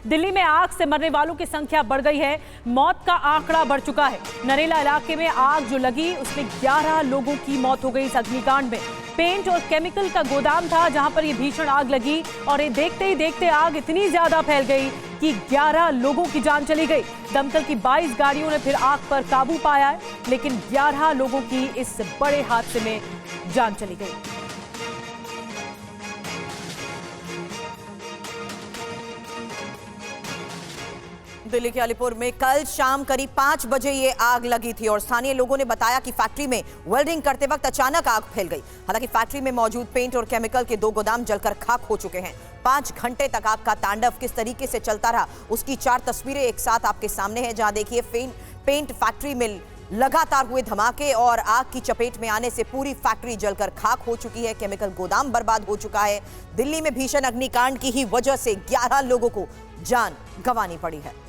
दिल्ली में आग से मरने वालों की संख्या बढ़ गई है, मौत का आंकड़ा बढ़ चुका है। नरेला इलाके में आग जो लगी उसमें 11 लोगों की मौत हो गई इस अग्निकांड में। पेंट और केमिकल का गोदाम था जहां पर ये भीषण आग लगी और ये देखते ही देखते आग इतनी ज्यादा फैल गई कि 11 लोगों की जान चली गई। दमकल की 22 गाड़ियों ने फिर आग पर काबू पाया है, लेकिन 11 लोगों की इस बड़े हादसे में जान चली गई। दिल्ली के अलीपुर में कल शाम करीब 5 बजे ये आग लगी थी और स्थानीय लोगों ने बताया कि फैक्ट्री में वेल्डिंग करते वक्त अचानक आग फैल गई। हालांकि फैक्ट्री में मौजूद पेंट और केमिकल के 2 गोदाम जलकर खाक हो चुके हैं। 5 घंटे तक आग का तांडव किस तरीके से चलता रहा उसकी 4 तस्वीरें एक साथ आपके सामने हैं, जहां देखिए पेंट फैक्ट्री में लगातार हुए धमाके और आग की चपेट में आने से पूरी फैक्ट्री जलकर खाक हो चुकी है। केमिकल गोदाम बर्बाद हो चुका है। दिल्ली में भीषण अग्निकांड की ही वजह से 11 लोगों को जान गंवानी पड़ी है।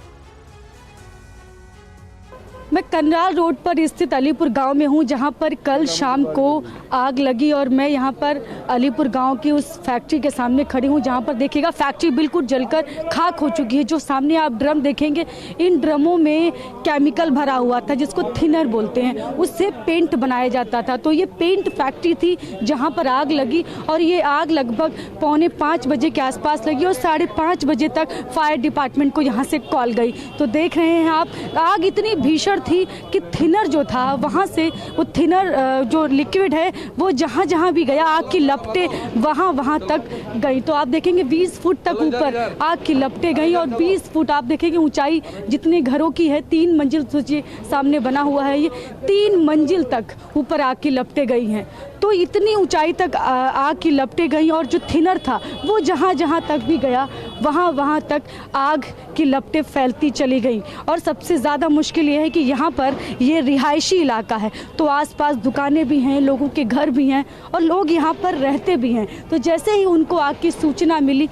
मैं कनराल रोड पर स्थित अलीपुर गांव में हूं, जहां पर कल शाम को आग लगी और मैं यहां पर अलीपुर गांव की उस फैक्ट्री के सामने खड़ी हूं, जहां पर देखिएगा फैक्ट्री बिल्कुल जलकर खाक हो चुकी है। जो सामने आप ड्रम देखेंगे, इन ड्रमों में केमिकल भरा हुआ था जिसको थिनर बोलते हैं, उससे पेंट बनाया जाता था। तो ये पेंट फैक्ट्री थी जहाँ पर आग लगी और ये आग लगभग 4:45 बजे के आसपास लगी और 5:30 बजे तक फायर डिपार्टमेंट को यहाँ से कॉल गई। तो देख रहे हैं आप, आग इतनी भीषण थी कि थिनर जो था वहां से वो थिनर जो लिक्विड है वो जहां जहां भी गया आग की लपटें वहां तक गई। तो आप देखेंगे 20 फुट तक ऊपर आग की लपटें गई और 20 फुट आप देखेंगे ऊंचाई जितने घरों की है, 3 मंजिल सोचिए सामने बना हुआ है, ये 3 मंजिल तक ऊपर आग की लपटें गई हैं। तो इतनी ऊंचाई तक आग की लपटें गई और जो थिनर था वो जहां जहां तक भी गया वहां तक आग की लपटें फैलती चली गई। और सबसे ज़्यादा मुश्किल ये है कि यहाँ पर ये रिहायशी इलाका है, तो आसपास दुकानें भी हैं, लोगों के घर भी हैं और लोग यहाँ पर रहते भी हैं। तो जैसे ही उनको आग की सूचना मिली,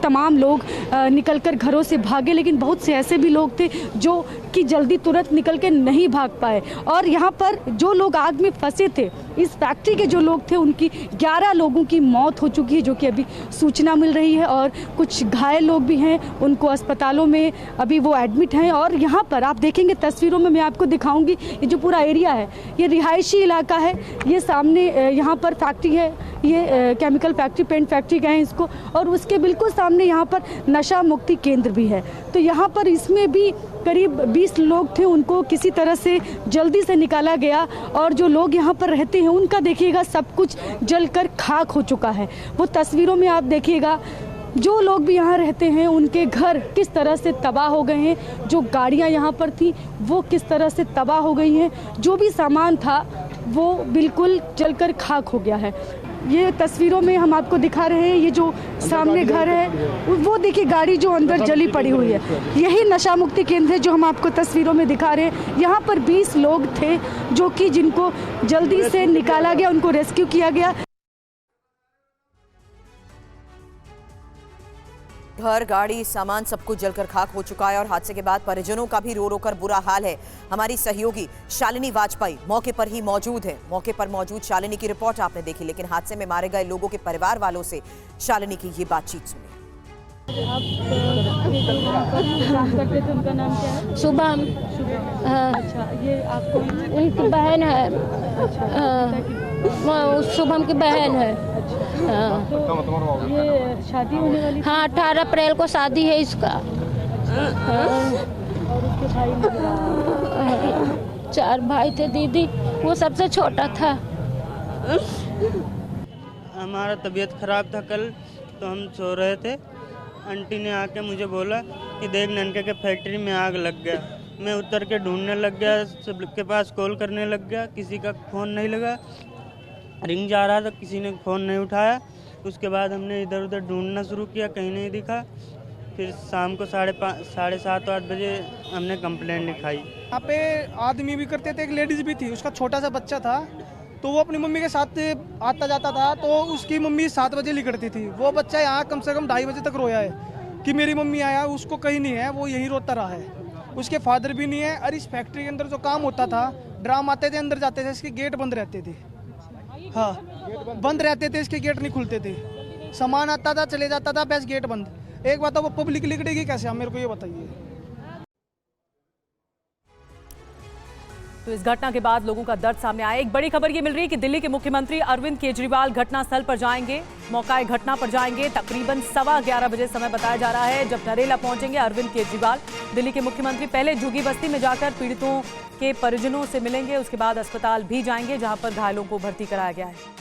तमाम लोग निकलकर घरों से भागे, लेकिन बहुत से ऐसे भी लोग थे जो कि जल्दी तुरंत निकल के नहीं भाग पाए। और यहाँ पर जो लोग आग में फंसे थे, इस फैक्ट्री के जो लोग थे, उनकी 11 लोगों की मौत हो चुकी है, जो कि अभी सूचना मिल रही है। और कुछ घायल लोग भी हैं, उनको अस्पतालों में अभी वो एडमिट हैं। और यहाँ पर आप देखेंगे तस्वीरों में मैं आपको दिखाऊंगी, ये जो पूरा एरिया है ये रिहायशी इलाका है। ये सामने यहाँ पर फैक्ट्री है, ये केमिकल फैक्ट्री, पेंट फैक्ट्री कहें इसको, और उसके बिल्कुल सामने यहाँ पर नशा मुक्ति केंद्र भी है। तो यहाँ पर इसमें भी करीब 20 लोग थे, उनको किसी तरह से जल्दी से निकाला गया। और जो लोग यहाँ पर रहते हैं उनका देखिएगा सब कुछ जलकर खाक हो चुका है। वो तस्वीरों में आप देखिएगा, जो लोग भी यहाँ रहते हैं उनके घर किस तरह से तबाह हो गए हैं, जो गाड़ियाँ यहाँ पर थी वो किस तरह से तबाह हो गई हैं, जो भी सामान था वो बिल्कुल जलकर खाक हो गया है। ये तस्वीरों में हम आपको दिखा रहे हैं, ये जो सामने घर है वो देखिए, गाड़ी जो अंदर जली पड़ी हुई है, यही नशा मुक्ति केंद्र है जो हम आपको तस्वीरों में दिखा रहे हैं। यहाँ पर 20 लोग थे जो कि जिनको जल्दी से निकाला गया, उनको रेस्क्यू किया गया। घर, गाड़ी, सामान सब कुछ जलकर खाक हो चुका है और हादसे के बाद परिजनों का भी रो रो कर बुरा हाल है। हमारी सहयोगी शालिनी वाजपेयी मौके पर ही मौजूद है। मौके पर मौजूद शालिनी की रिपोर्ट आपने देखी, लेकिन हादसे में मारे गए लोगों के परिवार वालों से शालिनी की ये बातचीत सुनी। आप काम करते थे, उनका नाम क्या है? शुभम। अच्छा, ये आपको उनकी बहन है। शुभम की बहन है। तो ये शादी होने वाली? हाँ, 18 अप्रैल को शादी है इसका। और उसके भाई 4 भाई थे दीदी, वो सबसे छोटा था। हमारा तबीयत खराब था कल, तो हम सो रहे थे। आंटी ने आके मुझे बोला कि देख ननके के फैक्ट्री में आग लग गया। मैं उतर के ढूंढने लग गया, सबके पास कॉल करने लग गया, किसी का फ़ोन नहीं लगा। रिंग जा रहा था, किसी ने फ़ोन नहीं उठाया। उसके बाद हमने इधर उधर ढूंढना शुरू किया, कहीं नहीं दिखा। फिर शाम को 7:30-8 बजे हमने कंप्लेंट लिखाई। यहाँ पे आदमी भी करते थे, एक लेडीज़ भी थी, उसका छोटा सा बच्चा था, तो वो अपनी मम्मी के साथ आता जाता था। तो उसकी मम्मी 7 बजे निकलती थी। वो बच्चा यहाँ कम से कम 2:30 बजे तक रोया है कि मेरी मम्मी आया, उसको कहीं नहीं है, वो यहीं रोता रहा है। उसके फादर भी नहीं है। और इस फैक्ट्री के अंदर जो काम होता था, ड्राम आते थे, अंदर जाते थे, इसके गेट बंद रहते थे। हाँ, बंद रहते थे, इसके गेट नहीं खुलते थे। सामान आता था, चले जाता था, बस गेट बंद। एक बात, वो पब्लिक लिखड़ेगी कैसे, आप मेरे को ये बताइए। तो इस घटना के बाद लोगों का दर्द सामने आया। एक बड़ी खबर ये मिल रही है कि दिल्ली के मुख्यमंत्री अरविंद केजरीवाल घटनास्थल पर जाएंगे, मौकाए घटना पर जाएंगे। तकरीबन 11:15 बजे समय बताया जा रहा है जब नरेला पहुंचेंगे अरविंद केजरीवाल। दिल्ली के मुख्यमंत्री पहले झुग्गी बस्ती में जाकर पीड़ितों के परिजनों से मिलेंगे, उसके बाद अस्पताल भी जाएंगे जहां पर घायलों को भर्ती कराया गया है।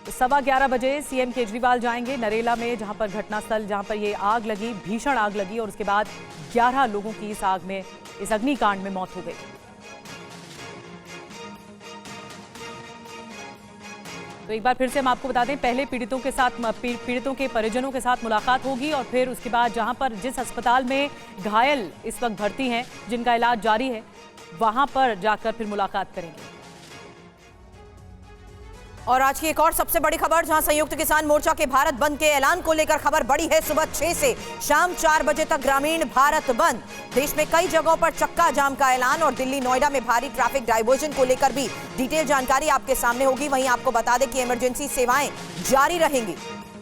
तो 11:15 बजे सीएम केजरीवाल जाएंगे नरेला में, जहां पर घटनास्थल, जहां पर ये आग लगी, भीषण आग लगी और उसके बाद 11 लोगों की इस आग में, इस अग्निकांड में मौत हो गई। तो एक बार फिर से हम आपको बता दें, पहले पीड़ितों के परिजनों के साथ मुलाकात होगी और फिर उसके बाद जहां पर जिस अस्पताल में घायल इस वक्त भर्ती हैं, जिनका इलाज जारी है, वहां पर जाकर फिर मुलाकात करेंगे। और आज की एक और सबसे बड़ी खबर, जहां संयुक्त किसान मोर्चा के भारत बंद के ऐलान को लेकर खबर बड़ी है। सुबह 6 से शाम 4 बजे तक ग्रामीण भारत बंद। देश में कई जगहों पर चक्का जाम का ऐलान और दिल्ली नोएडा में भारी ट्रैफिक डाइवर्जन को लेकर भी डिटेल जानकारी आपके सामने होगी। वहीं आपको बता दें कि इमरजेंसी सेवाएं जारी रहेंगी।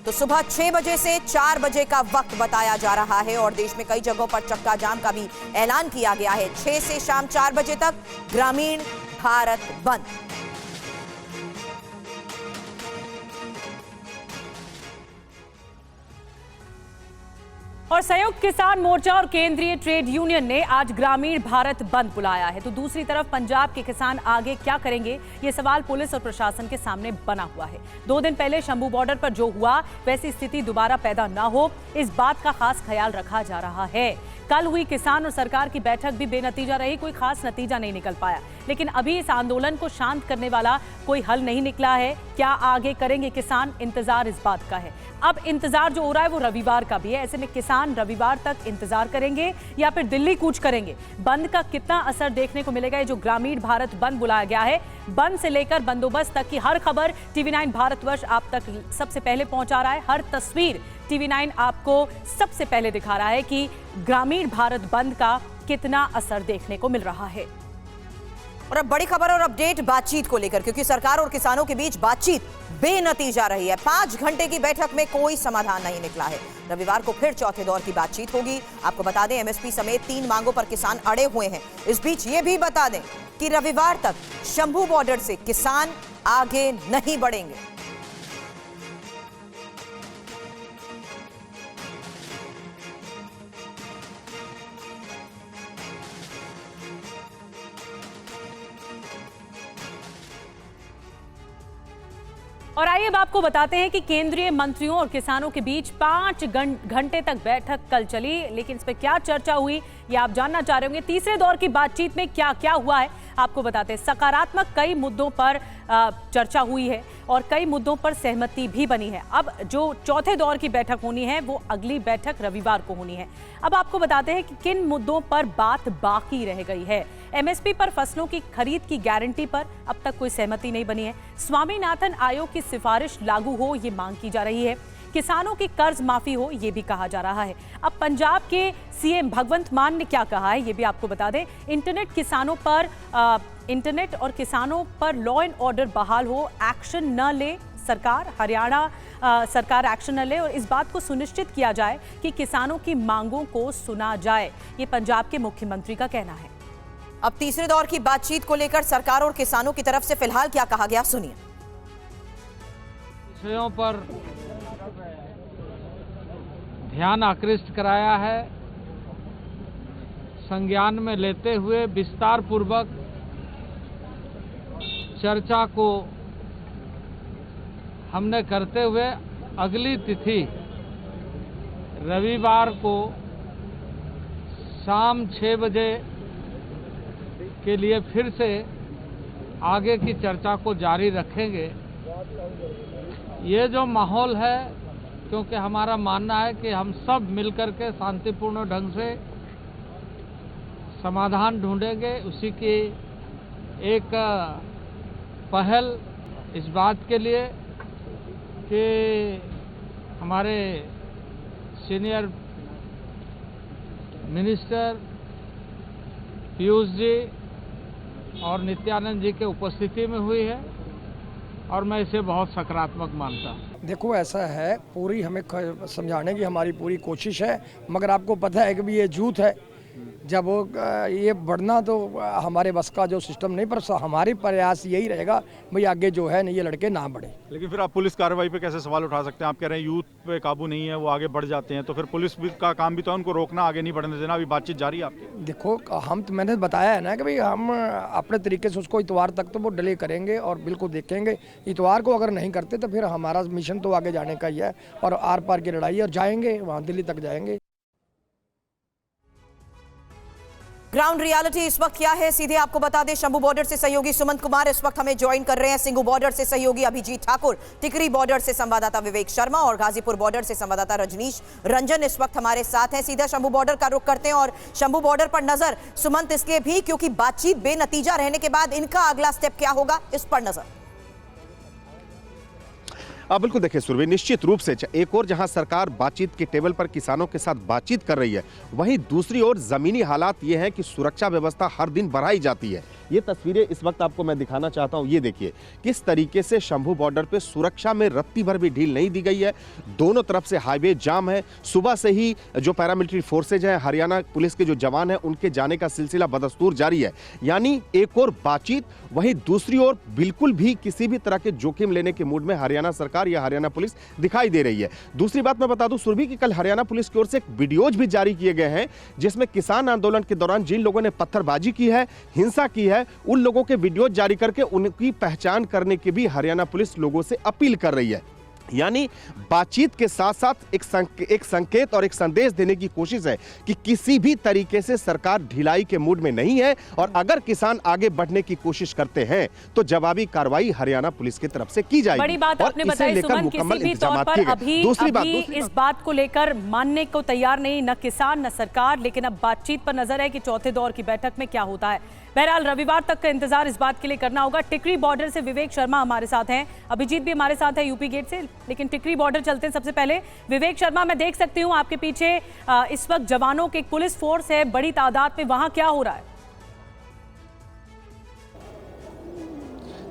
तो सुबह 6 बजे से 4 बजे का वक्त बताया जा रहा है और देश में कई जगहों पर चक्का जाम का भी ऐलान किया गया है। 6 से शाम 4 बजे तक ग्रामीण भारत बंद। और संयुक्त किसान मोर्चा और केंद्रीय ट्रेड यूनियन ने आज ग्रामीण भारत बंद बुलाया है। तो दूसरी तरफ पंजाब के किसान आगे क्या करेंगे, ये सवाल पुलिस और प्रशासन के सामने बना हुआ है। 2 दिन पहले शंभू बॉर्डर पर जो हुआ वैसी स्थिति दोबारा पैदा ना हो, इस बात का खास ख्याल रखा जा रहा है। कल हुई किसान और सरकार की बैठक भी बेनतीजा रही, कोई खास नतीजा नहीं निकल पाया। लेकिन अभी इस आंदोलन को शांत करने वाला कोई हल नहीं निकला है। क्या आगे करेंगे किसान, इंतजार इस बात का है। अब इंतजार जो हो रहा है वो रविवार का भी है। ऐसे में किसान रविवार तक इंतजार करेंगे या फिर दिल्ली कूच करेंगे। बंद का कितना असर देखने को मिलेगा, ये जो ग्रामीण भारत बंद बुलाया गया है, बंद से लेकर बंदोबस्त तक की हर खबर TV9 भारतवर्ष आप तक सबसे पहले पहुंचा रहा है। हर तस्वीर TV9 आपको सबसे पहले दिखा रहा है कि ग्रामीण भारत बंद का कितना असर देखने को मिल रहा है। और अब बड़ी खबर और अपडेट बातचीत को लेकर, क्योंकि सरकार और किसानों के बीच बातचीत बेनतीजा रही है। 5 घंटे की बैठक में कोई समाधान नहीं निकला है। रविवार को फिर चौथे दौर की बातचीत होगी। आपको बता दें MSP समेत 3 मांगों पर किसान अड़े हुए हैं। इस बीच ये भी बता दें कि रविवार तक शंभू बॉर्डर से किसान आगे नहीं बढ़ेंगे। और आइए अब आपको बताते हैं कि केंद्रीय मंत्रियों और किसानों के बीच 5 घंटे तक बैठक कल चली, लेकिन इस पर क्या चर्चा हुई ये आप जानना चाह रहे होंगे। तीसरे दौर की बातचीत में क्या क्या हुआ है आपको बताते हैं। सकारात्मक कई मुद्दों पर चर्चा हुई है और कई मुद्दों पर सहमति भी बनी है। अब जो चौथे दौर की बैठक होनी है वो अगली बैठक रविवार को होनी है। अब आपको बताते हैं कि किन मुद्दों पर बात बाकी रह गई है। MSP पर फसलों की खरीद की गारंटी पर अब तक कोई सहमति नहीं बनी है। स्वामीनाथन आयोग की सिफारिश लागू हो ये मांग की जा रही है। किसानों की कर्ज माफी हो ये भी कहा जा रहा है। अब पंजाब के CM भगवंत मान ने क्या कहा है ये भी आपको बता दें। इंटरनेट और किसानों पर लॉ एंड ऑर्डर बहाल हो, एक्शन न ले सरकार। हरियाणा सरकार एक्शन न ले और इस बात को सुनिश्चित किया जाए कि किसानों की मांगों को सुना जाए, ये पंजाब के मुख्यमंत्री का कहना है। अब तीसरे दौर की बातचीत को लेकर सरकार और किसानों की तरफ से फिलहाल क्या कहा गया, सुनिए। विषयों पर ध्यान आकृष्ट कराया है, संज्ञान में लेते हुए विस्तार पूर्वक चर्चा को हमने करते हुए अगली तिथि रविवार को शाम 6 बजे के लिए फिर से आगे की चर्चा को जारी रखेंगे। ये जो माहौल है, क्योंकि हमारा मानना है कि हम सब मिलकर के शांतिपूर्ण ढंग से समाधान ढूंढेंगे, उसी की एक पहल इस बात के लिए कि हमारे सीनियर मिनिस्टर पीयूष जी और नित्यानंद जी के उपस्थिति में हुई है और मैं इसे बहुत सकारात्मक मानता हूँ। देखो ऐसा है, पूरी हमें समझाने की हमारी पूरी कोशिश है, मगर आपको पता है कि भी ये झूठ है। जब ये बढ़ना तो हमारे बस का जो सिस्टम नहीं, पर हमारी प्रयास यही रहेगा भाई आगे जो है नहीं ये लड़के ना बढ़े। लेकिन फिर आप पुलिस कार्रवाई पे कैसे सवाल उठा सकते हैं? आप कह रहे हैं यूथ पे काबू नहीं है, वो आगे बढ़ जाते हैं, तो फिर पुलिस का काम भी तो है उनको रोकना, आगे नहीं बढ़ने देना। अभी बातचीत जारी है आपकी। देखो हम तो मैंने बताया है ना कि भाई हम अपने तरीके से उसको इतवार तक तो वो डिले करेंगे और बिल्कुल देखेंगे। इतवार को अगर नहीं करते तो फिर हमारा मिशन तो आगे जाने का ही है और आर पार की लड़ाई, और जाएंगे वहाँ दिल्ली तक जाएंगे। ग्राउंड रियलिटी इस वक्त क्या है, सीधे आपको बता दें। शंभू बॉर्डर से सहयोगी सुमंत कुमार इस वक्त हमें ज्वाइन कर रहे हैं। सिंगू बॉर्डर से सहयोगी अभिजीत ठाकुर, टिकरी बॉर्डर से संवाददाता विवेक शर्मा और गाजीपुर बॉर्डर से संवाददाता रजनीश रंजन इस वक्त हमारे साथ हैं। सीधा शंभू बॉर्डर का रुख करते हैं और शंभू बॉर्डर पर नजर सुमंत इसलिए भी क्योंकि बातचीत बेनतीजा रहने के बाद इनका अगला स्टेप क्या होगा, इस पर नजर। बिल्कुल देखिए सुरभि, निश्चित रूप से एक और जहां सरकार बातचीत के टेबल पर किसानों के साथ बातचीत कर रही है, वहीं दूसरी ओर जमीनी हालात ये हैं कि सुरक्षा व्यवस्था हर दिन बढ़ाई जाती है। ये तस्वीरें इस वक्त आपको मैं दिखाना चाहता हूं। ये देखिए किस तरीके से शंभू बॉर्डर पे सुरक्षा में रत्ती भर भी ढील नहीं दी गई है। दोनों तरफ से हाईवे जाम है। सुबह से ही जो पैरामिलिट्री फोर्सेज हैं, हरियाणा पुलिस के जो जवान हैं, उनके जाने का सिलसिला बदस्तूर जारी है। यानी एक और बातचीत, वहीं दूसरी ओर बिल्कुल भी किसी भी तरह के जोखिम लेने के मूड में हरियाणा सरकार या हरियाणा पुलिस दिखाई दे रही है। दूसरी बात मैं बता दूं सुरभि कि कल हरियाणा पुलिस की ओर से एक वीडियोज भी जारी किए गए हैं, जिसमें किसान आंदोलन के दौरान जिन लोगों ने पत्थरबाजी की है, हिंसा की है, उन लोगों के वीडियोज जारी करके उनकी पहचान करने की भी हरियाणा पुलिस लोगों से अपील कर रही है। यानी बातचीत के साथ साथ एक संकेत और एक संदेश देने की कोशिश है कि किसी भी तरीके से सरकार ढिलाई के मूड में नहीं है, और अगर किसान आगे बढ़ने की कोशिश करते हैं तो जवाबी कार्रवाई हरियाणा पुलिस की तरफ से की जाएगी। बड़ी बात आपने बताई सुमन, किसी भी तौर पर अभी इस बात को लेकर मानने को तैयार नहीं, न किसान न सरकार, लेकिन अब बातचीत पर नजर है कि चौथे दौर की बैठक में क्या होता है। बहरहाल रविवार तक का इंतजार इस बात के लिए करना होगा। टिकरी बॉर्डर से विवेक शर्मा हमारे साथ हैं, अभिजीत भी हमारे साथ है यूपी गेट से, लेकिन टिकरी बॉर्डर चलते हैं। सबसे पहले विवेक शर्मा, मैं देख सकती हूँ आपके पीछे इस वक्त जवानों की एक पुलिस फोर्स है बड़ी तादाद में, वहां क्या हो रहा है?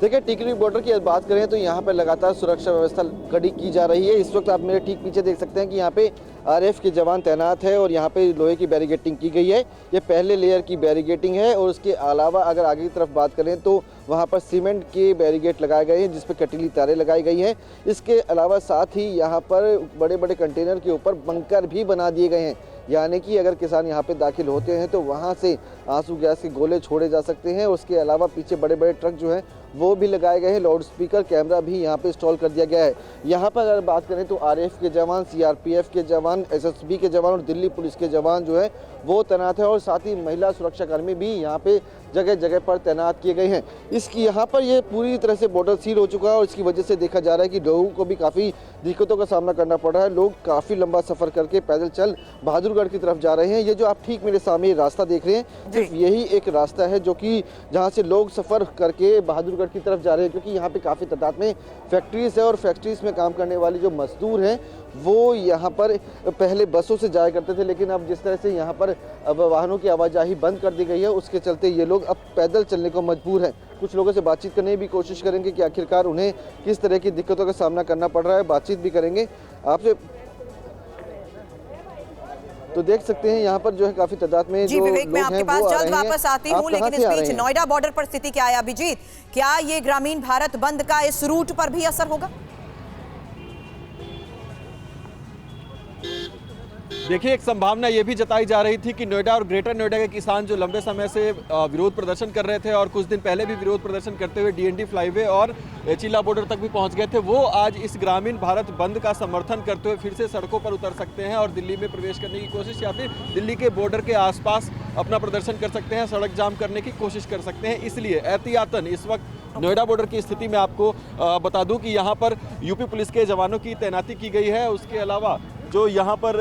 देखिए टिकरी बॉर्डर की बात करें तो यहाँ पर लगातार सुरक्षा व्यवस्था कड़ी की जा रही है। इस वक्त आप मेरे ठीक पीछे देख सकते हैं कि यहाँ पे आरएफ के जवान तैनात है और यहाँ पे लोहे की बैरिकेटिंग की गई है। ये पहले लेयर की बैरिकेटिंग है और उसके अलावा अगर आगे की तरफ बात करें तो वहाँ पर सीमेंट के बैरिकेड लगाए गए हैं, जिसपे कटीली तारें लगाई गई हैं। इसके अलावा साथ ही यहाँ पर बड़े बड़े कंटेनर के ऊपर बंकर भी बना दिए गए हैं, यानी कि अगर किसान यहाँ पे दाखिल होते हैं तो वहाँ से आंसू गैस के गोले छोड़े जा सकते हैं। उसके अलावा पीछे बड़े बड़े ट्रक जो हैं वो भी लगाए गए हैं, लाउड स्पीकर कैमरा भी यहाँ पे इंस्टॉल कर दिया गया है। यहाँ पर अगर बात करें तो आरएफ के जवान, सीआरपीएफ के जवान, एसएसबी के जवान और दिल्ली पुलिस के जवान जो है वो तैनात है, और साथ ही महिला सुरक्षाकर्मी भी यहाँ पे जगह जगह पर तैनात किए गए हैं। इसकी यहाँ पर ये पूरी तरह से बॉर्डर सील हो चुका है और इसकी वजह से देखा जा रहा है कि लोगों को भी काफ़ी दिक्कतों का सामना करना पड़ रहा है। लोग काफ़ी लंबा सफ़र करके पैदल चल बहादुरगढ़ की तरफ जा रहे हैं। ये जो आप ठीक मेरे सामने रास्ता देख रहे हैं, सिर्फ यही एक रास्ता है जो कि जहाँ से लोग सफ़र करके बहादुरगढ़ की तरफ जा रहे हैं, क्योंकि यहाँ पे काफ़ी तादाद में फैक्ट्रीज है और फैक्ट्रीज में काम करने वाले जो मजदूर हैं वो यहाँ पर पहले बसों से जाया करते थे, लेकिन अब जिस तरह से यहाँ पर अब वाहनों की आवाजाही बंद कर दी गई है, उसके चलते ये लोग अब पैदल चलने को मजबूर हैं। कुछ लोगों से बातचीत करने की भी कोशिश करेंगे कि आखिरकार उन्हें किस तरह की दिक्कतों का सामना करना पड़ रहा है, बातचीत भी करेंगे आपसे। तो देख सकते हैं यहाँ पर जो है काफी तादाद में जी विवेक, मैं आपके पास जल्द वापस आती हूँ, लेकिन इस बीच नोएडा बॉर्डर पर स्थिति क्या है अभिजीत? क्या ये ग्रामीण भारत बंद का इस रूट पर भी असर होगा? देखिए एक संभावना ये भी जताई जा रही थी कि नोएडा और ग्रेटर नोएडा के किसान जो लंबे समय से विरोध प्रदर्शन कर रहे थे और कुछ दिन पहले भी विरोध प्रदर्शन करते हुए डीएनडी फ्लाईवे और चिल्ला बॉर्डर तक भी पहुंच गए थे, वो आज इस ग्रामीण भारत बंद का समर्थन करते हुए फिर से सड़कों पर उतर सकते हैं और दिल्ली में प्रवेश करने की कोशिश या फिर दिल्ली के बॉर्डर के आसपास अपना प्रदर्शन कर सकते हैं, सड़क जाम करने की कोशिश कर सकते हैं। इसलिए एहतियातन इस वक्त नोएडा बॉर्डर की स्थिति में आपको बता दूं कि यहाँ पर यूपी पुलिस के जवानों की तैनाती की गई है। उसके अलावा जो यहाँ पर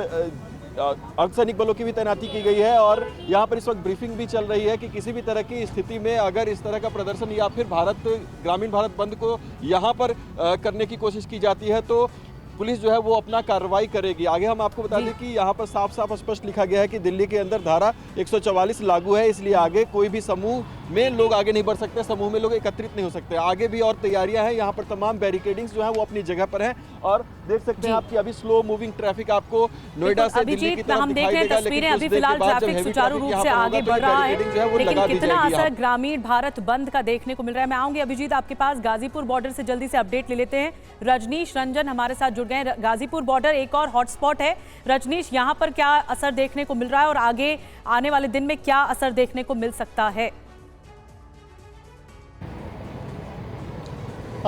अर्धसैनिक बलों की भी तैनाती की गई है और यहाँ पर इस वक्त ब्रीफिंग भी चल रही है कि किसी भी तरह की स्थिति में अगर इस तरह का प्रदर्शन या फिर ग्रामीण भारत बंद को यहाँ पर करने की कोशिश की जाती है तो पुलिस जो है वो अपना कार्रवाई करेगी। आगे हम आपको बता दें कि यहाँ पर साफ साफ स्पष्ट लिखा गया है कि दिल्ली के अंदर धारा 144 लागू है, इसलिए आगे कोई भी समूह मेन लोग आगे नहीं बढ़ सकते, समूह में लोग एकत्रित नहीं हो सकते। आगे भी और तैयारियां हैं, यहाँ पर तमाम बैरिकेडिंग्स जो है वो अपनी जगह पर हैं और देख सकते हैं आपकी अभी स्लो मूविंग ट्रैफिक आपको नोएडा से दिल्ली की तरफ हम देख रहे हैं तस्वीरें, अभी फिलहाल ट्रैफिक सुचारू रूप से आगे बढ़ रहा है, लेकिन कितना असर ग्रामीण भारत बंद का देखने को मिल रहा है। मैं आऊंगी अभिजीत आपके पास, गाजीपुर बॉर्डर से जल्दी से अपडेट ले लेते हैं। रजनीश रंजन हमारे साथ जुड़ गए हैं। गाजीपुर बॉर्डर एक और हॉटस्पॉट है। रजनीश, यहाँ पर क्या असर देखने को मिल रहा है और आगे आने वाले दिन में क्या असर देखने को मिल सकता है?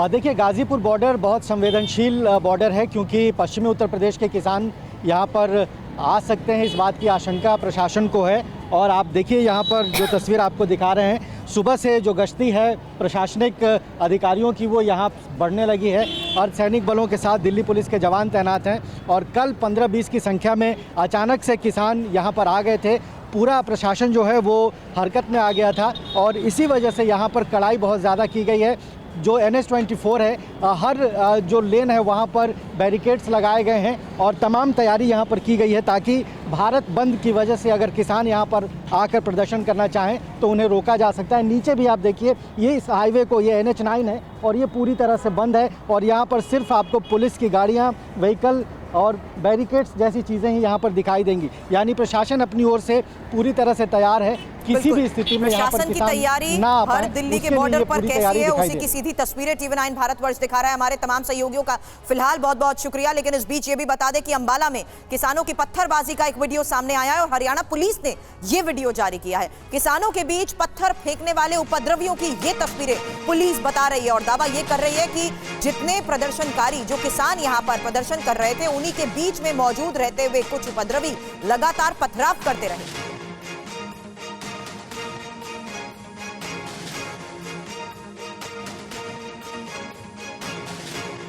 देखिए, गाजीपुर बॉर्डर बहुत संवेदनशील बॉर्डर है, क्योंकि पश्चिमी उत्तर प्रदेश के किसान यहाँ पर आ सकते हैं, इस बात की आशंका प्रशासन को है। और आप देखिए यहाँ पर जो तस्वीर आपको दिखा रहे हैं, सुबह से जो गश्ती है प्रशासनिक अधिकारियों की वो यहाँ बढ़ने लगी है और सैनिक बलों के साथ दिल्ली पुलिस के जवान तैनात हैं। और कल 15-20 की संख्या में अचानक से किसान यहाँ पर आ गए थे, पूरा प्रशासन जो है वो हरकत में आ गया था और इसी वजह से यहाँ पर कड़ाई बहुत ज़्यादा की गई है। जो NH-24 है, हर जो लेन है वहाँ पर बैरिकेड्स लगाए गए हैं और तमाम तैयारी यहाँ पर की गई है ताकि भारत बंद की वजह से अगर किसान यहाँ पर आकर प्रदर्शन करना चाहें तो उन्हें रोका जा सकता है। नीचे भी आप देखिए, ये इस हाईवे को, ये NH-9 है और ये पूरी तरह से बंद है और यहाँ पर सिर्फ आपको पुलिस की गाड़ियाँ, व्हीकल और बैरिकेड्स जैसी चीज़ें ही यहाँ पर दिखाई देंगी। यानी प्रशासन अपनी ओर से पूरी तरह से तैयार है, किसी भी स्थिति में यहाँ पर की तैयारी हर दिल्ली के बॉर्डर पर कैसी है, उसी की सीधी तस्वीरें TV9 भारतवर्ष दिखा रहा है। हमारे तमाम सहयोगियों का फिलहाल बहुत बहुत शुक्रिया। लेकिन इस बीच ये भी बता दें कि अंबाला में किसानों की पत्थरबाजी का एक वीडियो सामने आया है और हरियाणा पुलिस ने ये वीडियो जारी किया है। किसानों के बीच पत्थर फेंकने वाले उपद्रवियों की ये तस्वीरें पुलिस बता रही है और दावा ये कर रही है कि जितने प्रदर्शनकारी, जो किसान यहाँ पर प्रदर्शन कर रहे थे, उन्हीं के बीच में मौजूद रहते हुए कुछ उपद्रवी लगातार पथराव करते रहे।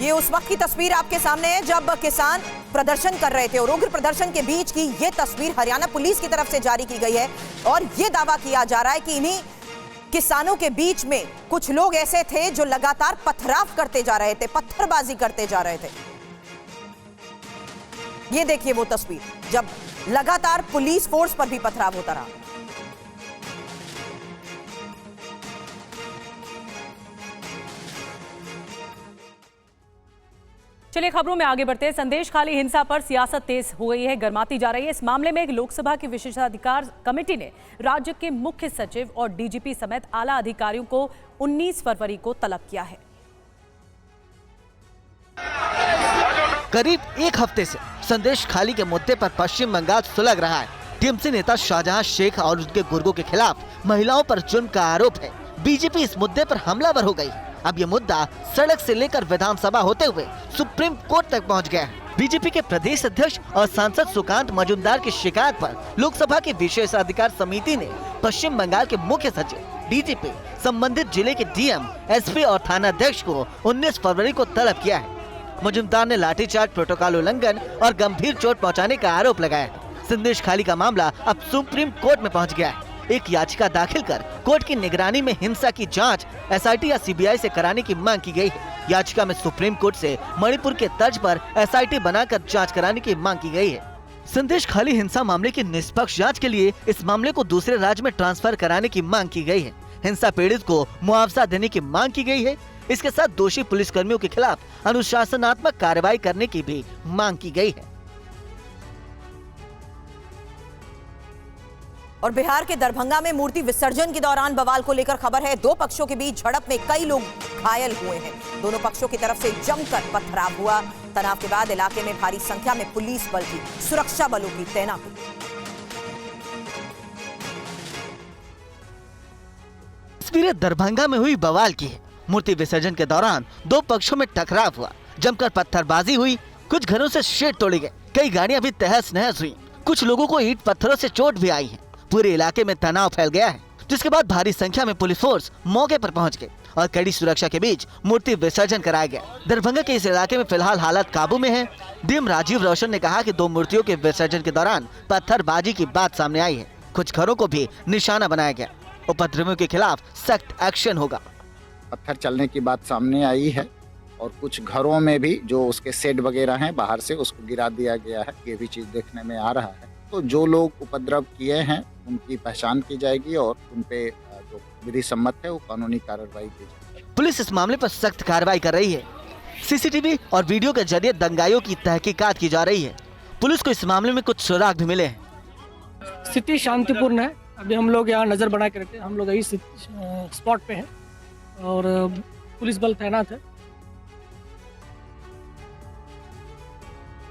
ये उस वक्त की तस्वीर आपके सामने है जब किसान प्रदर्शन कर रहे थे और उग्र प्रदर्शन के बीच की ये तस्वीर हरियाणा पुलिस की तरफ से जारी की गई है और ये दावा किया जा रहा है कि इन्हीं किसानों के बीच में कुछ लोग ऐसे थे जो लगातार पथराव करते जा रहे थे, पत्थरबाजी करते जा रहे थे। ये देखिए वो तस्वीर जब लगातार पुलिस फोर्स पर भी पथराव होता रहा। चलिए खबरों में आगे बढ़ते हैं। संदेश खाली हिंसा पर सियासत तेज हो गई है, गर्माती जा रही है। इस मामले में एक लोकसभा की विशेषाधिकार कमेटी ने राज्य के मुख्य सचिव और डीजीपी समेत आला अधिकारियों को 19 फरवरी को तलब किया है। करीब एक हफ्ते से संदेश खाली के मुद्दे पर पश्चिम बंगाल सुलग रहा है। टीएमसी नेता शाहजहां शेख और उनके गुर्गों के खिलाफ महिलाओं पर जुर्म का आरोप है। बीजेपी इस मुद्दे पर हमलावर हो गई। अब ये मुद्दा सड़क से लेकर विधानसभा होते हुए सुप्रीम कोर्ट तक पहुंच गया है। बीजेपी के प्रदेश अध्यक्ष और सांसद सुकांत मजूमदार की शिकायत पर लोकसभा की विशेषाधिकार समिति ने पश्चिम बंगाल के मुख्य सचिव, डीजीपी, संबंधित जिले के डीएम, एसपी और थाना अध्यक्ष को 19 फरवरी को तलब किया है। मजूमदार ने लाठीचार्ज, प्रोटोकॉल उल्लंघन और गंभीर चोट पहुँचाने का आरोप लगाया है। संदेश खाली का मामला अब सुप्रीम कोर्ट में पहुँच गया है। एक याचिका दाखिल कर कोर्ट की निगरानी में हिंसा की जांच एसआईटी या सीबीआई से कराने की मांग की गई है। याचिका में सुप्रीम कोर्ट से मणिपुर के तर्ज पर एसआईटी बनाकर जांच कराने की मांग की गई है। संदेश खाली हिंसा मामले की निष्पक्ष जांच के लिए इस मामले को दूसरे राज्य में ट्रांसफर कराने की मांग की गई है। हिंसा पीड़ित को मुआवजा देने की मांग की गई है। इसके साथ दोषी पुलिसकर्मियों के खिलाफ अनुशासनात्मक कार्रवाई करने की भी मांग की गई है। और बिहार के दरभंगा में मूर्ति विसर्जन के दौरान बवाल को लेकर खबर है। दो पक्षों के बीच झड़प में कई लोग घायल हुए हैं। दोनों पक्षों की तरफ से जमकर पथराव हुआ। तनाव के बाद इलाके में भारी संख्या में पुलिस बल की, सुरक्षा बलों की तैनाती। तस्वीरें दरभंगा में हुई बवाल की है। मूर्ति विसर्जन के दौरान दो पक्षों में टकराव हुआ, जमकर पत्थरबाजी हुई, कुछ घरों से शेड तोड़े गए, कई गाड़ियां भी तहस नहस हुई, कुछ लोगों को ईंट पत्थरों से चोट भी आई है। पूरे इलाके में तनाव फैल गया है, जिसके बाद भारी संख्या में पुलिस फोर्स मौके पर पहुंच गई और कड़ी सुरक्षा के बीच मूर्ति विसर्जन कराया गया। दरभंगा के इस इलाके में फिलहाल हालात काबू में है। डीएम राजीव रोशन ने कहा कि दो मूर्तियों के विसर्जन के दौरान पत्थरबाजी की बात सामने आई है। कुछ घरों को भी निशाना बनाया गया। उपद्रवियों के खिलाफ सख्त एक्शन होगा। पत्थर चलने की बात सामने आई है और कुछ घरों में भी जो उसके शेड वगैरह हैं बाहर से उसको गिरा दिया गया है। ये भी चीज देखने में आ रहा है। तो जो लोग उपद्रव किए हैं उनकी पहचान की जाएगी और उन पे जो विधि सम्मत है वो कानूनी कार्रवाई की जाएगी। पुलिस इस मामले पर सख्त कार्रवाई कर रही है। सीसीटीवी और वीडियो के जरिए दंगाइयों की तहकीकात की जा रही है। पुलिस को इस मामले में कुछ सुराग भी मिले हैं। स्थिति शांतिपूर्ण है। अभी हम लोग यहाँ नजर बना के रखते हैं। हम लोग यही स्पॉट पे हैं और पुलिस बल तैनात है।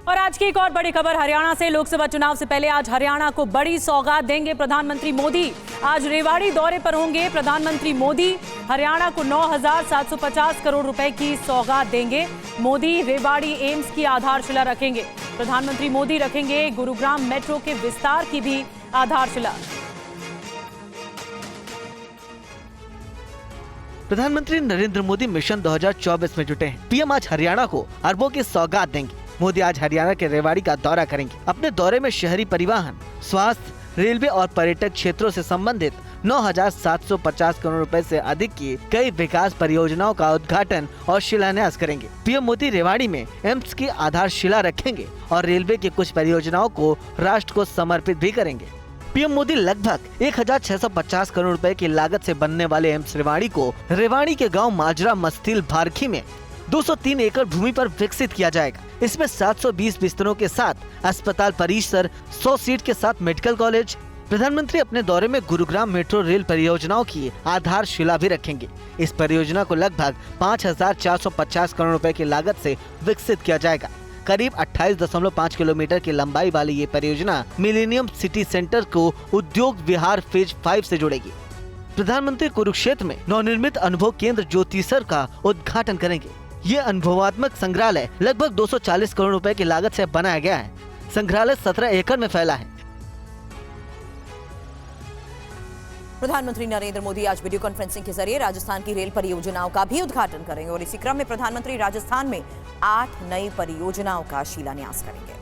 और आज की एक और बड़ी खबर हरियाणा से। लोकसभा चुनाव से पहले आज हरियाणा को बड़ी सौगात देंगे प्रधानमंत्री मोदी। आज रेवाड़ी दौरे पर होंगे प्रधानमंत्री मोदी। हरियाणा को 9,750 करोड़ रुपए की सौगात देंगे। मोदी रेवाड़ी एम्स की आधारशिला रखेंगे। प्रधानमंत्री मोदी रखेंगे गुरुग्राम मेट्रो के विस्तार की भी आधारशिला। प्रधानमंत्री नरेंद्र मोदी मिशन 2024 में जुटे हैं। पीएम आज हरियाणा को अरबों की सौगात देंगे। मोदी आज हरियाणा के रेवाड़ी का दौरा करेंगे। अपने दौरे में शहरी परिवहन, स्वास्थ्य, रेलवे और पर्यटक क्षेत्रों से संबंधित 9,750 करोड़ रुपए से अधिक की कई विकास परियोजनाओं का उद्घाटन और शिलान्यास करेंगे। पीएम मोदी रेवाड़ी में एम्स की आधारशिला रखेंगे और रेलवे की कुछ परियोजनाओं को राष्ट्र को समर्पित भी करेंगे। पीएम मोदी लगभग 1,650 करोड़ रुपए की लागत से बनने वाले एम्स रेवाड़ी को रेवाड़ी के गांव माजरा मस्तिल भारखी में 203 एकड़ भूमि पर विकसित किया जाएगा। इसमें 720 बिस्तरों के साथ अस्पताल परिसर, 100 सीट के साथ मेडिकल कॉलेज। प्रधानमंत्री अपने दौरे में गुरुग्राम मेट्रो रेल परियोजनाओं की आधारशिला भी रखेंगे। इस परियोजना को लगभग 5,450 करोड़ रुपए की लागत से विकसित किया जाएगा। करीब 28.5 किलोमीटर की लंबाई वाली ये परियोजना मिलेनियम सिटी सेंटर को उद्योग विहार फेज 5 से जोड़ेगी। प्रधानमंत्री कुरुक्षेत्र में नवनिर्मित अनुभव केंद्र ज्योतिसर का उद्घाटन करेंगे। ये अनुभवात्मक संग्रहालय लगभग 240 करोड़ रुपए की लागत से बनाया गया है। संग्रहालय 17 एकड़ में फैला है। प्रधानमंत्री नरेंद्र मोदी आज वीडियो कॉन्फ्रेंसिंग के जरिए राजस्थान की रेल परियोजनाओं का भी उद्घाटन करेंगे और इसी क्रम में प्रधानमंत्री राजस्थान में 8 नई परियोजनाओं का शिलान्यास करेंगे।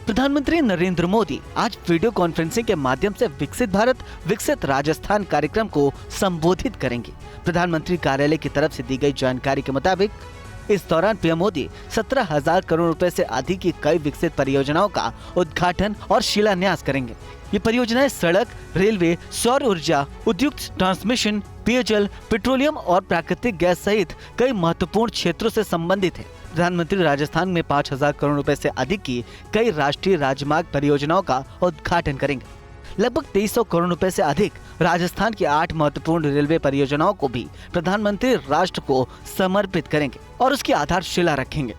प्रधानमंत्री नरेंद्र मोदी आज वीडियो कॉन्फ्रेंसिंग के माध्यम से विकसित भारत विकसित राजस्थान कार्यक्रम को संबोधित करेंगे। प्रधानमंत्री कार्यालय की तरफ से दी गई जानकारी के मुताबिक इस दौरान पीएम मोदी 17,000 करोड़ रुपए से अधिक की कई विकसित परियोजनाओं का उद्घाटन और शिलान्यास करेंगे। ये परियोजनाएं सड़क, रेलवे, सौर ऊर्जा, उद्योग, ट्रांसमिशन, पेयजल, पेट्रोलियम और प्राकृतिक गैस सहित कई महत्वपूर्ण क्षेत्रों से संबंधित है। प्रधानमंत्री राजस्थान में 5,000 करोड़ रुपए से अधिक की कई राष्ट्रीय राजमार्ग परियोजनाओं का उद्घाटन करेंगे। लगभग 2300 करोड़ रुपए से अधिक राजस्थान की 8 महत्वपूर्ण रेलवे परियोजनाओं को भी प्रधानमंत्री राष्ट्र को समर्पित करेंगे और उसकी आधारशिला रखेंगे।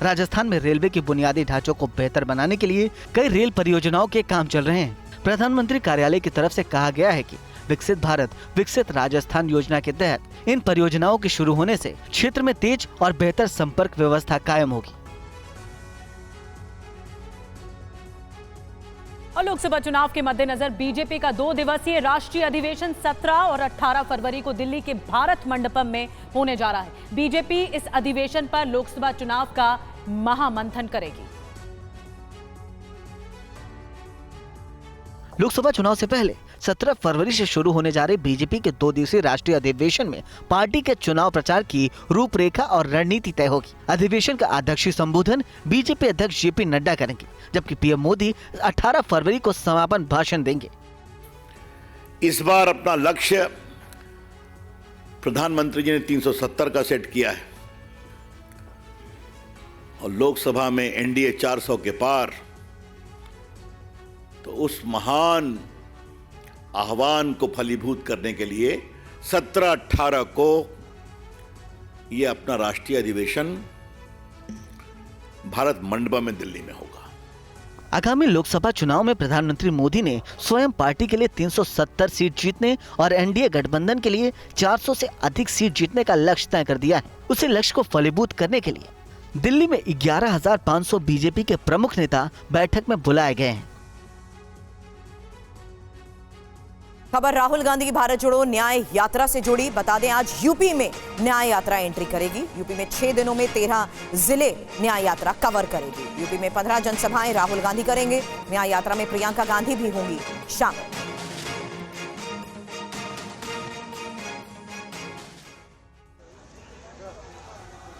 राजस्थान में रेलवे के बुनियादी ढांचों को बेहतर बनाने के लिए कई रेल परियोजनाओं के काम चल रहे हैं। प्रधानमंत्री कार्यालय की तरफ से कहा गया है कि विकसित भारत विकसित राजस्थान योजना के तहत इन परियोजनाओं के शुरू होने से क्षेत्र में तेज और बेहतर संपर्क व्यवस्था कायम होगी। और लोकसभा चुनाव के मद्देनजर बीजेपी का 2 दिवसीय राष्ट्रीय अधिवेशन 17 और 18 फरवरी को दिल्ली के भारत मंडपम में होने जा रहा है। बीजेपी इस अधिवेशन पर लोकसभा चुनाव का महामंथन करेगी। लोकसभा चुनाव से पहले 17 फरवरी से शुरू होने जा रहे बीजेपी के 2 दिवसीय राष्ट्रीय अधिवेशन में पार्टी के चुनाव प्रचार की रूपरेखा और रणनीति तय होगी। अधिवेशन का अध्यक्षीय संबोधन बीजेपी अध्यक्ष जेपी नड्डा करेंगे, जबकि पीएम मोदी 18 फरवरी को समापन भाषण देंगे। इस बार अपना लक्ष्य प्रधानमंत्री जी ने 370 का सेट किया है और लोकसभा में एनडीए 400 के पार। तो उस महान आह्वान को फलीभूत करने के लिए 17-18 को ये अपना राष्ट्रीय अधिवेशन भारत मंडपम में दिल्ली में होगा। आगामी लोकसभा चुनाव में प्रधानमंत्री मोदी ने स्वयं पार्टी के लिए 370 सीट जीतने और एनडीए गठबंधन के लिए 400 से अधिक सीट जीतने का लक्ष्य तय कर दिया है। उसी लक्ष्य को फलीभूत करने के लिए दिल्ली में 11,500 बीजेपी के प्रमुख नेता बैठक में बुलाए गए हैं। खबर राहुल गांधी की भारत जोड़ो न्याय यात्रा से जुड़ी। बता दें आज यूपी में न्याय यात्रा एंट्री करेगी। यूपी में 6 दिनों में 13 जिले न्याय यात्रा कवर करेगी। यूपी में 15 जनसभाएं राहुल गांधी करेंगे। न्याय यात्रा में प्रियंका गांधी भी होंगी शामिल।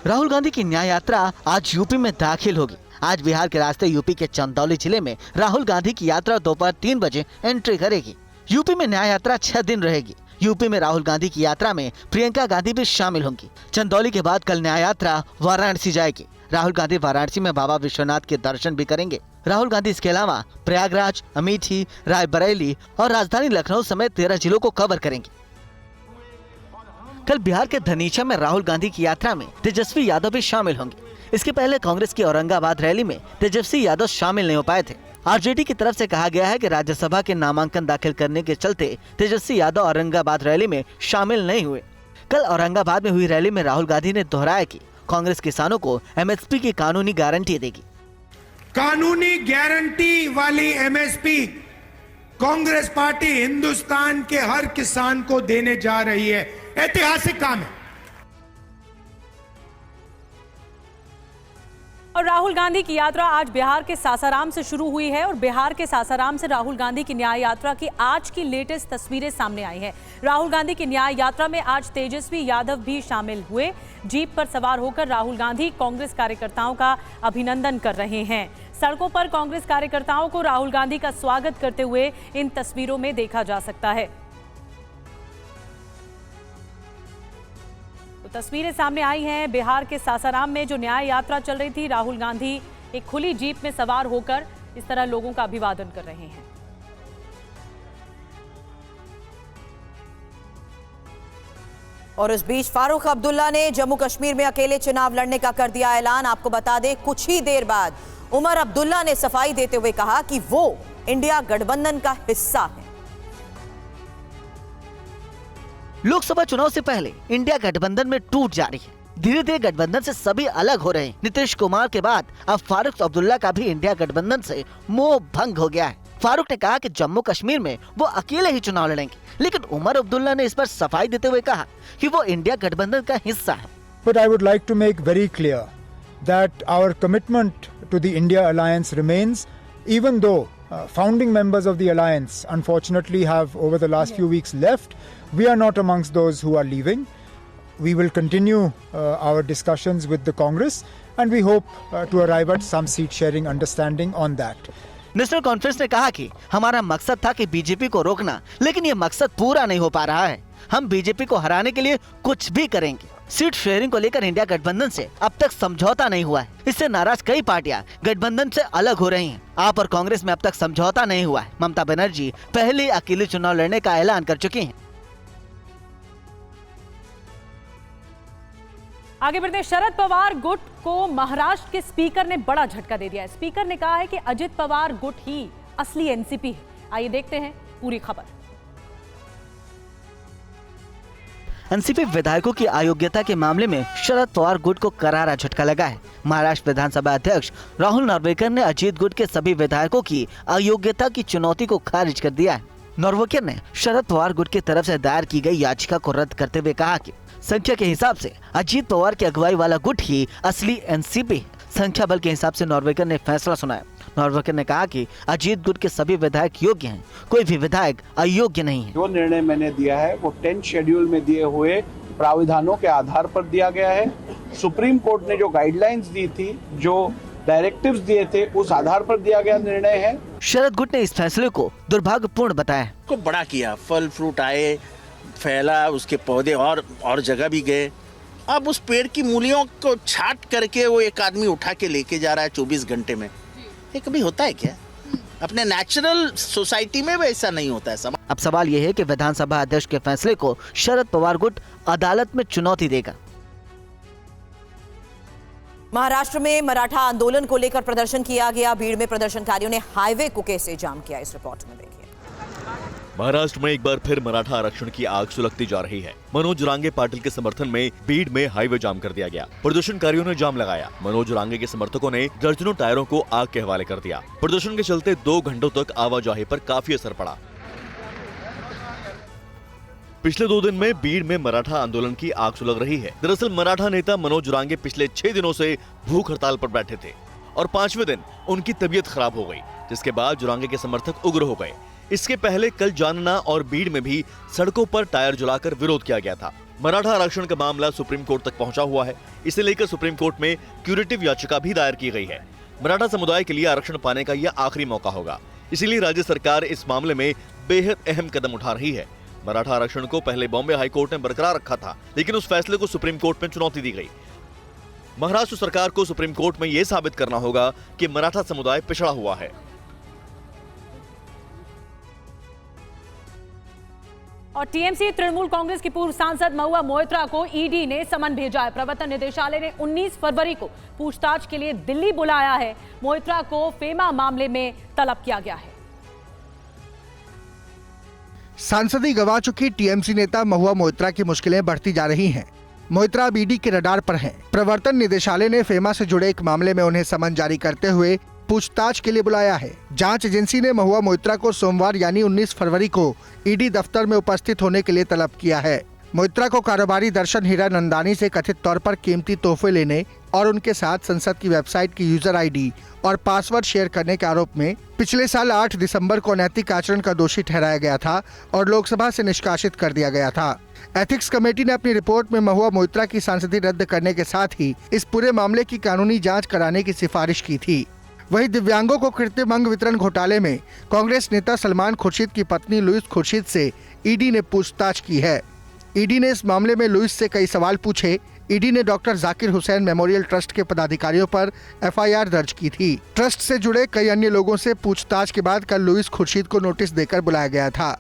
राहुल गांधी की न्याय यात्रा आज यूपी में दाखिल होगी। आज बिहार के रास्ते यूपी के चंदौली जिले में राहुल गांधी की यात्रा दोपहर 3 बजे एंट्री करेगी। यूपी में न्याय यात्रा 6 दिन रहेगी। यूपी में राहुल गांधी की यात्रा में प्रियंका गांधी भी शामिल होंगी। चंदौली के बाद कल न्याय यात्रा वाराणसी जाएगी। राहुल गांधी वाराणसी में बाबा विश्वनाथ के दर्शन भी करेंगे। राहुल गांधी इसके अलावा प्रयागराज, अमेठी, रायबरेली और राजधानी लखनऊ समेत 13 जिलों को कवर करेंगे। कल बिहार के धनीचा में राहुल गांधी की यात्रा में तेजस्वी यादव भी शामिल होंगे। इसके पहले कांग्रेस की औरंगाबाद रैली में तेजस्वी यादव शामिल नहीं हो पाए थे। आरजेडी की तरफ से कहा गया है कि राज्यसभा के नामांकन दाखिल करने के चलते तेजस्वी यादव औरंगाबाद रैली में शामिल नहीं हुए। कल औरंगाबाद में हुई रैली में राहुल गांधी ने दोहराया कि कांग्रेस किसानों को एमएसपी की कानूनी गारंटी देगी। कानूनी गारंटी वाली एमएसपी कांग्रेस पार्टी हिंदुस्तान के हर किसान को देने जा रही है। ऐतिहासिक काम है। और राहुल गांधी की यात्रा आज बिहार के सासाराम से शुरू हुई है और बिहार के सासाराम से राहुल गांधी की न्याय यात्रा की आज की लेटेस्ट तस्वीरें सामने आई हैं। राहुल गांधी की न्याय यात्रा में आज तेजस्वी यादव भी शामिल हुए। जीप पर सवार होकर राहुल गांधी कांग्रेस कार्यकर्ताओं का अभिनंदन कर रहे हैं। सड़कों पर कांग्रेस कार्यकर्ताओं को राहुल गांधी का स्वागत करते हुए इन तस्वीरों में देखा जा सकता है। तो तस्वीरें सामने आई हैं बिहार के सासाराम में जो न्याय यात्रा चल रही थी। राहुल गांधी एक खुली जीप में सवार होकर इस तरह लोगों का अभिवादन कर रहे हैं। और इस बीच फारूक अब्दुल्ला ने जम्मू कश्मीर में अकेले चुनाव लड़ने का कर दिया ऐलान। आपको बता दें कुछ ही देर बाद उमर अब्दुल्ला ने सफाई देते हुए कहा कि वो इंडिया गठबंधन का हिस्सा है। लोकसभा चुनाव से पहले इंडिया गठबंधन में टूट जा रही है। धीरे धीरे गठबंधन से सभी अलग हो रहे हैं। नीतीश कुमार के बाद अब फारूक अब्दुल्ला का भी इंडिया गठबंधन से मोह भंग हो गया है। फारूक ने कहा कि जम्मू कश्मीर में वो अकेले ही चुनाव लड़ेंगे, लेकिन उमर अब्दुल्ला ने इस पर सफाई देते हुए कहा कि वो इंडिया गठबंधन का हिस्सा है। But I would like to make very clear that our commitment to the India alliance remains, even though founding members of the alliance unfortunately have over the last few weeks left. We are not amongst those who are leaving. We will continue our discussions with the Congress and we hope to arrive at some seat sharing understanding on that. National conference ने कहा कि हमारा मकसद था कि BJP को रोकना, लेकिन ये मकसद पूरा नहीं हो पा रहा है। हम बीजेपी को हराने के लिए कुछ भी करेंगे। सीट शेयरिंग को लेकर इंडिया गठबंधन से अब तक समझौता नहीं हुआ है। इससे नाराज कई पार्टियां गठबंधन से अलग हो रही हैं। आप और कांग्रेस में अब तक समझौता नहीं हुआ है। ममता बनर्जी पहले अकेले चुनाव लड़ने का ऐलान कर चुकी हैं। आगे बढ़ते, शरद पवार गुट को महाराष्ट्र के स्पीकर ने बड़ा झटका दे दिया है। स्पीकर ने कहा है कि अजित पवार गुट ही असली एनसीपी है। आइए देखते हैं पूरी खबर। एनसीपी विधायकों की अयोग्यता के मामले में शरद पवार गुट को करारा झटका लगा है। महाराष्ट्र विधानसभा अध्यक्ष राहुल नार्वेकर ने अजीत गुट के सभी विधायकों की अयोग्यता की चुनौती को खारिज कर दिया है। नार्वेकर ने शरद पवार गुट की तरफ से दायर की गई याचिका को रद्द करते हुए कहा कि संख्या के हिसाब से अजीत पवार की अगुवाई वाला गुट ही असली एनसीपी है। संख्या बल के हिसाब से नार्वेकर ने फैसला सुनाया। नार्वेकर ने कहा कि अजीत गुट के सभी विधायक योग्य हैं, कोई भी विधायक अयोग्य नहीं है। जो निर्णय मैंने दिया है वो 10th शेड्यूल में दिए हुए प्राविधानों के आधार पर दिया गया है। सुप्रीम कोर्ट ने जो गाइडलाइंस दी थी, जो डायरेक्टिव्स दिए थे, उस आधार पर दिया गया निर्णय है। शरद गुट ने इस फैसले को दुर्भाग्यपूर्ण बताया। को बड़ा किया, फल फ्रूट आए, फैला, उसके पौधे और जगह भी गए। अब उस पेड़ की मूलियों को छाट करके वो एक आदमी उठा के लेके जा रहा है 24 घंटे में। ये कभी होता है क्या? अपने नेचुरल सोसाइटी में वैसा नहीं होता है। अब सवाल ये है कि विधानसभा अध्यक्ष के फैसले को शरद पवार गुट अदालत में चुनौती देगा। महाराष्ट्र में मराठा आंदोलन को लेकर प्रदर्शन किया गया। भीड़ में प्रदर्शनकारियों ने हाईवे को कैसे जाम किया, इस रिपोर्ट में देखिए। महाराष्ट्र में एक बार फिर मराठा आरक्षण की आग सुलगती जा रही है। मनोज रांगे पाटिल के समर्थन में बीड में हाईवे जाम कर दिया गया। प्रदर्शनकारियों ने जाम लगाया। मनोज रांगे के समर्थकों ने दर्जनों टायरों को आग के हवाले कर दिया। प्रदर्शन के चलते 2 घंटों तक आवाजाही पर काफी असर पड़ा। पिछले 2 दिन में बीड में मराठा आंदोलन की आग सुलग रही है। दरअसल मराठा नेता मनोज रांगे पिछले 6 दिनों से भूख हड़ताल पर बैठे थे और 5वें दिन उनकी तबीयत खराब हो गई, जिसके बाद रांगे के समर्थक उग्र हो गए। इसके पहले कल जानना और बीड में भी सड़कों पर टायर जलाकर विरोध किया गया था। मराठा आरक्षण का मामला सुप्रीम कोर्ट तक पहुंचा हुआ है। इसे लेकर सुप्रीम कोर्ट में क्यूरेटिव याचिका भी दायर की गई है। मराठा समुदाय के लिए आरक्षण पाने का यह आखिरी मौका होगा, इसीलिए राज्य सरकार इस मामले में बेहद अहम कदम उठा रही है। मराठा आरक्षण को पहले बॉम्बे हाई कोर्ट ने बरकरार रखा था, लेकिन उस फैसले को सुप्रीम कोर्ट में चुनौती दी गई। महाराष्ट्र सरकार को सुप्रीम कोर्ट में यह साबित करना होगा कि मराठा समुदाय पिछड़ा हुआ है। और टीएमसी तृणमूल कांग्रेस की पूर्व सांसद महुआ मोइत्रा को ईडी ने समन भेजा है। प्रवर्तन निदेशालय ने 19 फरवरी को पूछताछ के लिए दिल्ली बुलाया है। मोइत्रा को फेमा मामले में तलब किया गया है। सांसदी गंवा चुकी टीएमसी नेता महुआ मोइत्रा की मुश्किलें बढ़ती जा रही हैं। मोइत्रा अब ईडी के रडार पर हैं। प्रवर्तन निदेशालय ने फेमा से जुड़े एक मामले में उन्हें समन जारी करते हुए पूछताछ के लिए बुलाया है। जांच एजेंसी ने महुआ मोइत्रा को सोमवार यानी 19 फरवरी को ईडी दफ्तर में उपस्थित होने के लिए तलब किया है। मोइत्रा को कारोबारी दर्शन हीरानंदानी से कथित तौर पर कीमती तोहफे लेने और उनके साथ संसद की वेबसाइट की यूजर आईडी और पासवर्ड शेयर करने के आरोप में पिछले साल 8 दिसंबर को अनैतिक आचरण का दोषी ठहराया गया था और लोकसभा से निष्कासित कर दिया गया था। एथिक्स कमेटी ने अपनी रिपोर्ट में महुआ मोइत्रा की सांसदी रद्द करने के साथ ही इस पूरे मामले की कानूनी जांच कराने की सिफारिश की थी। वहीं दिव्यांगों को कृत्रिम अंग वितरण घोटाले में कांग्रेस नेता सलमान खुर्शीद की पत्नी लुइस खुर्शीद से ईडी ने पूछताछ की है। ईडी ने इस मामले में लुइस से कई सवाल पूछे। ईडी ने doctor Zakir Hussain memorial trust के पदाधिकारियों पर एफआईआर दर्ज की थी। ट्रस्ट से जुड़े कई अन्य लोगों से पूछताछ के बाद कल लुइस खुर्शीद को नोटिस देकर बुलाया गया था।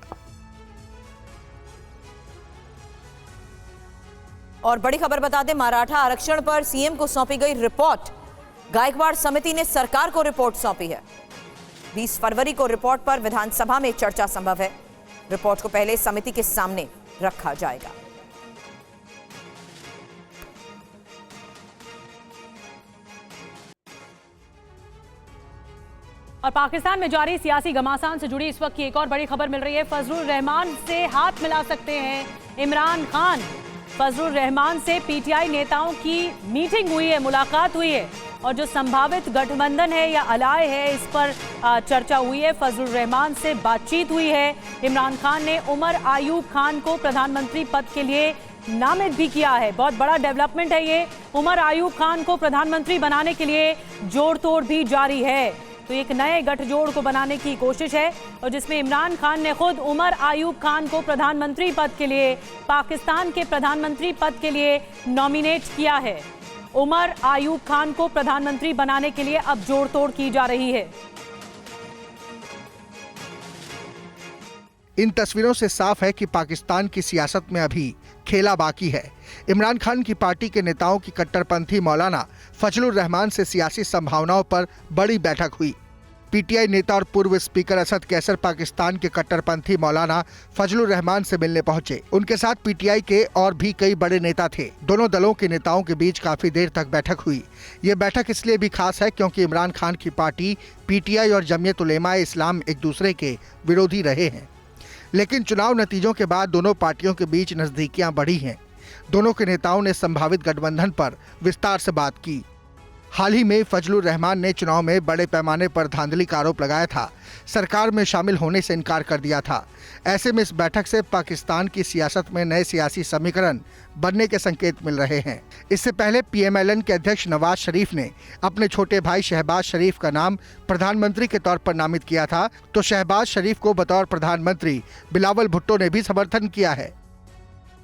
और बड़ी खबर बता दें, मराठा आरक्षण पर सीएम को सौंपी गई रिपोर्ट। गायकवाड़ समिति ने सरकार को रिपोर्ट सौंपी है। 20 फरवरी को रिपोर्ट पर विधानसभा में चर्चा संभव है। रिपोर्ट को पहले समिति के सामने रखा जाएगा। और पाकिस्तान में जारी सियासी घमासान से जुड़ी इस वक्त की एक और बड़ी खबर मिल रही है। फजलुर रहमान से हाथ मिला सकते हैं इमरान खान। फजलुर रहमान से पीटीआई नेताओं की मीटिंग हुई है, मुलाकात हुई है और जो संभावित गठबंधन है या अलाय है इस पर चर्चा हुई है। फजलुर रहमान से बातचीत हुई है। इमरान खान ने उमर आयूब खान को प्रधानमंत्री पद के लिए नामित भी किया है। बहुत बड़ा डेवलपमेंट है ये। उमर आयूब खान को प्रधानमंत्री बनाने के लिए जोड़ तोड़ भी जारी है। तो एक नए गठजोड़ को बनाने की कोशिश है और जिसमें इमरान खान ने खुद उमर आयूब खान को प्रधानमंत्री पद के लिए, पाकिस्तान के प्रधानमंत्री पद के लिए नॉमिनेट किया है। उमर आयूब खान को प्रधानमंत्री बनाने के लिए अब जोड़ तोड़ की जा रही है। इन तस्वीरों से साफ है कि पाकिस्तान की सियासत में अभी खेला बाकी है। इमरान खान की पार्टी के नेताओं की कट्टरपंथी मौलाना फजलुर रहमान से सियासी संभावनाओं पर बड़ी बैठक हुई। पीटीआई नेता और पूर्व स्पीकर असद कैसर पाकिस्तान के कट्टरपंथी मौलाना फजलुर रहमान से मिलने पहुंचे। उनके साथ पीटीआई के और भी कई बड़े नेता थे। दोनों दलों के नेताओं के बीच काफी देर तक बैठक हुई। ये बैठक इसलिए भी खास है क्योंकि इमरान खान की पार्टी पीटीआई और जमीयत उलेमाए इस्लाम एक दूसरे के विरोधी रहे हैं, लेकिन चुनाव नतीजों के बाद दोनों पार्टियों के बीच नजदीकियां बढ़ी हैं। दोनों के नेताओं ने संभावित गठबंधन पर विस्तार से बात की। हाल ही में फजलुर रहमान ने चुनाव में बड़े पैमाने पर धांधली का आरोप लगाया था। सरकार में शामिल होने से इनकार कर दिया था। ऐसे में इस बैठक से पाकिस्तान की सियासत में नए सियासी समीकरण बनने के संकेत मिल रहे हैं। इससे पहले पीएमएलएन के अध्यक्ष नवाज शरीफ ने अपने छोटे भाई शहबाज शरीफ का नाम प्रधानमंत्री के तौर पर नामित किया था, तो शहबाज शरीफ को बतौर प्रधानमंत्री बिलावल भुट्टो ने भी समर्थन किया है।